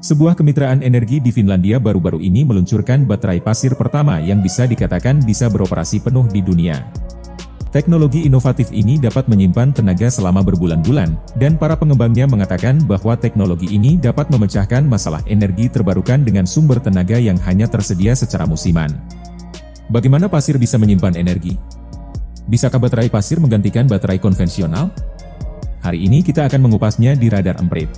Sebuah kemitraan energi di Finlandia baru-baru ini meluncurkan baterai pasir pertama yang bisa dikatakan bisa beroperasi penuh di dunia. Teknologi inovatif ini dapat menyimpan tenaga selama berbulan-bulan, dan para pengembangnya mengatakan bahwa teknologi ini dapat memecahkan masalah energi terbarukan dengan sumber tenaga yang hanya tersedia secara musiman. Bagaimana pasir bisa menyimpan energi? Bisakah baterai pasir menggantikan baterai konvensional? Hari ini kita akan mengupasnya di Radar Emprit.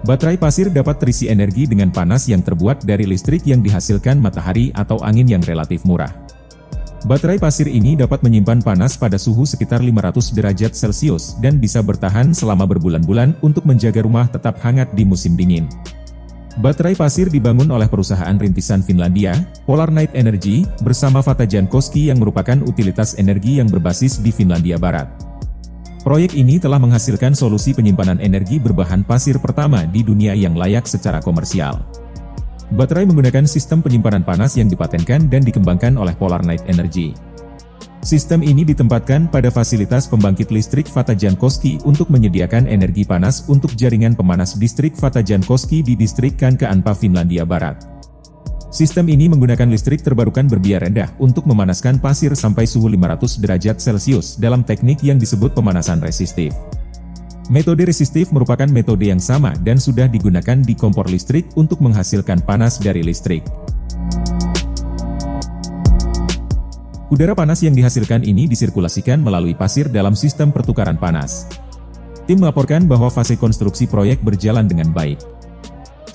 Baterai pasir dapat terisi energi dengan panas yang terbuat dari listrik yang dihasilkan matahari atau angin yang relatif murah. Baterai pasir ini dapat menyimpan panas pada suhu sekitar 500 derajat Celcius dan bisa bertahan selama berbulan-bulan untuk menjaga rumah tetap hangat di musim dingin. Baterai pasir dibangun oleh perusahaan rintisan Finlandia, Polar Night Energy, bersama Vatajankoski yang merupakan utilitas energi yang berbasis di Finlandia Barat. Proyek ini telah menghasilkan solusi penyimpanan energi berbahan pasir pertama di dunia yang layak secara komersial. Baterai menggunakan sistem penyimpanan panas yang dipatenkan dan dikembangkan oleh Polar Night Energy. Sistem ini ditempatkan pada fasilitas pembangkit listrik Vatajankoski untuk menyediakan energi panas untuk jaringan pemanas distrik Vatajankoski di distrik Kankaanpää, Finlandia Barat. Sistem ini menggunakan listrik terbarukan berbiaya rendah untuk memanaskan pasir sampai suhu 500 derajat Celcius dalam teknik yang disebut pemanasan resistif. Metode resistif merupakan metode yang sama dan sudah digunakan di kompor listrik untuk menghasilkan panas dari listrik. Udara panas yang dihasilkan ini disirkulasikan melalui pasir dalam sistem pertukaran panas. Tim melaporkan bahwa fase konstruksi proyek berjalan dengan baik.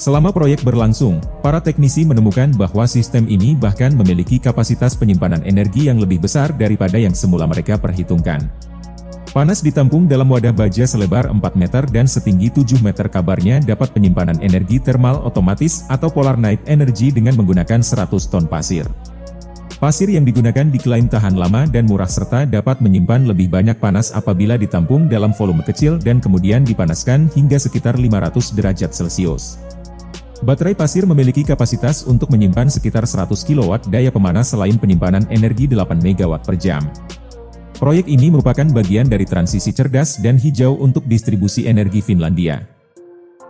Selama proyek berlangsung, para teknisi menemukan bahwa sistem ini bahkan memiliki kapasitas penyimpanan energi yang lebih besar daripada yang semula mereka perhitungkan. Panas ditampung dalam wadah baja selebar 4 meter dan setinggi 7 meter, kabarnya dapat penyimpanan energi termal otomatis atau Polar Night Energy dengan menggunakan 100 ton pasir. Pasir yang digunakan diklaim tahan lama dan murah serta dapat menyimpan lebih banyak panas apabila ditampung dalam volume kecil dan kemudian dipanaskan hingga sekitar 500 derajat Celcius. Baterai pasir memiliki kapasitas untuk menyimpan sekitar 100 kW daya pemanas selain penyimpanan energi 8 MW per jam. Proyek ini merupakan bagian dari transisi cerdas dan hijau untuk distribusi energi Finlandia.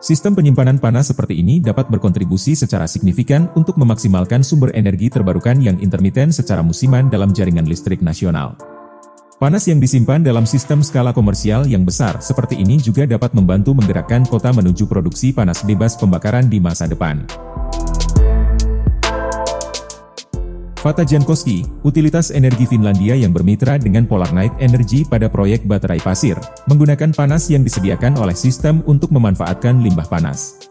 Sistem penyimpanan panas seperti ini dapat berkontribusi secara signifikan untuk memaksimalkan sumber energi terbarukan yang intermiten secara musiman dalam jaringan listrik nasional. Panas yang disimpan dalam sistem skala komersial yang besar seperti ini juga dapat membantu menggerakkan kota menuju produksi panas bebas pembakaran di masa depan. Vatajankoski, utilitas energi Finlandia yang bermitra dengan Polar Night Energy pada proyek baterai pasir, menggunakan panas yang disediakan oleh sistem untuk memanfaatkan limbah panas.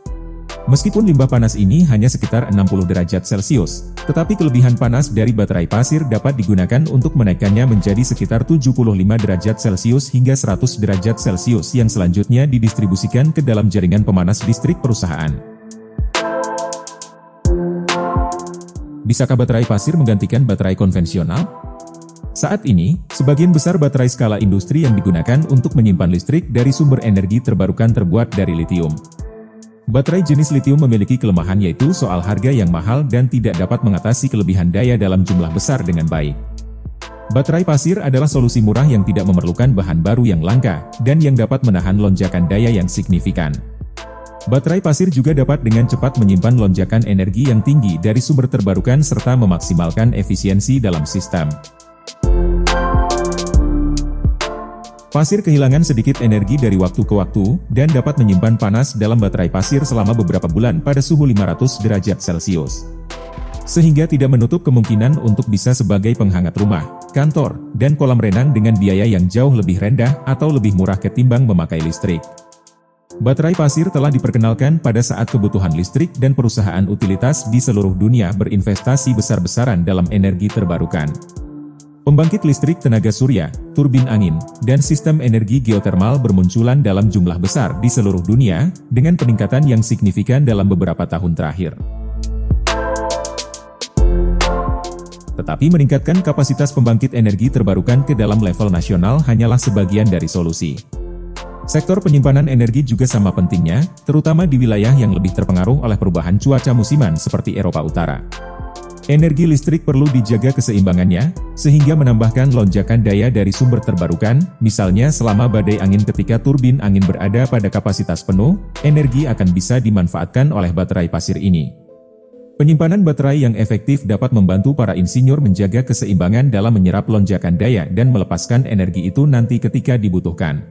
Meskipun limbah panas ini hanya sekitar 60 derajat Celcius, tetapi kelebihan panas dari baterai pasir dapat digunakan untuk menaikkannya menjadi sekitar 75 derajat Celcius hingga 100 derajat Celcius yang selanjutnya didistribusikan ke dalam jaringan pemanas listrik perusahaan. Bisakah baterai pasir menggantikan baterai konvensional? Saat ini, sebagian besar baterai skala industri yang digunakan untuk menyimpan listrik dari sumber energi terbarukan terbuat dari litium. Baterai jenis litium memiliki kelemahan yaitu soal harga yang mahal dan tidak dapat mengatasi kelebihan daya dalam jumlah besar dengan baik. Baterai pasir adalah solusi murah yang tidak memerlukan bahan baru yang langka, dan yang dapat menahan lonjakan daya yang signifikan. Baterai pasir juga dapat dengan cepat menyimpan lonjakan energi yang tinggi dari sumber terbarukan serta memaksimalkan efisiensi dalam sistem. Pasir kehilangan sedikit energi dari waktu ke waktu, dan dapat menyimpan panas dalam baterai pasir selama beberapa bulan pada suhu 500 derajat Celcius. Sehingga tidak menutup kemungkinan untuk bisa sebagai penghangat rumah, kantor, dan kolam renang dengan biaya yang jauh lebih rendah atau lebih murah ketimbang memakai listrik. Baterai pasir telah diperkenalkan pada saat kebutuhan listrik dan perusahaan utilitas di seluruh dunia berinvestasi besar-besaran dalam energi terbarukan. Pembangkit listrik tenaga surya, turbin angin, dan sistem energi geotermal bermunculan dalam jumlah besar di seluruh dunia, dengan peningkatan yang signifikan dalam beberapa tahun terakhir. Tetapi meningkatkan kapasitas pembangkit energi terbarukan ke dalam level nasional hanyalah sebagian dari solusi. Sektor penyimpanan energi juga sama pentingnya, terutama di wilayah yang lebih terpengaruh oleh perubahan cuaca musiman seperti Eropa Utara. Energi listrik perlu dijaga keseimbangannya, sehingga menambahkan lonjakan daya dari sumber terbarukan, misalnya selama badai angin ketika turbin angin berada pada kapasitas penuh, energi akan bisa dimanfaatkan oleh baterai pasir ini. Penyimpanan baterai yang efektif dapat membantu para insinyur menjaga keseimbangan dalam menyerap lonjakan daya dan melepaskan energi itu nanti ketika dibutuhkan.